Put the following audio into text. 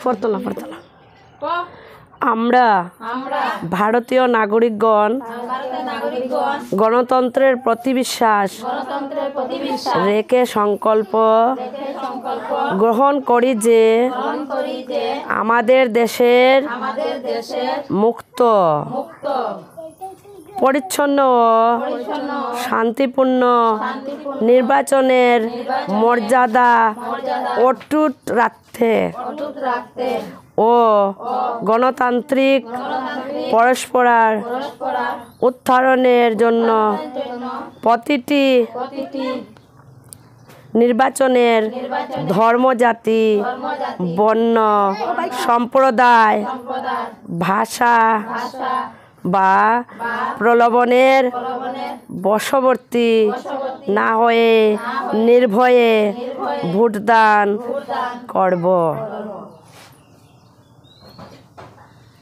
পড়তলা আমরা ভারতীয় নাগরিকগণ গণতন্ত্রের প্রতি বিশ্বাস রেখে সংকল্প গ্রহণ করি যে আমাদের দেশের মুক্ত পরিচ্ছন্ন ও শান্তিপূর্ণ নির্বাচনের মর্যাদা অটুট রাখতে ও গণতান্ত্রিক পরস্পরার উত্থানের জন্য প্রতিটি নির্বাচনের ধর্ম, জাতি, বর্ণ, সম্প্রদায়, ভাষা বা প্রলোভনের বশবর্তী না হয়ে নির্ভয়ে ভোটদান করব।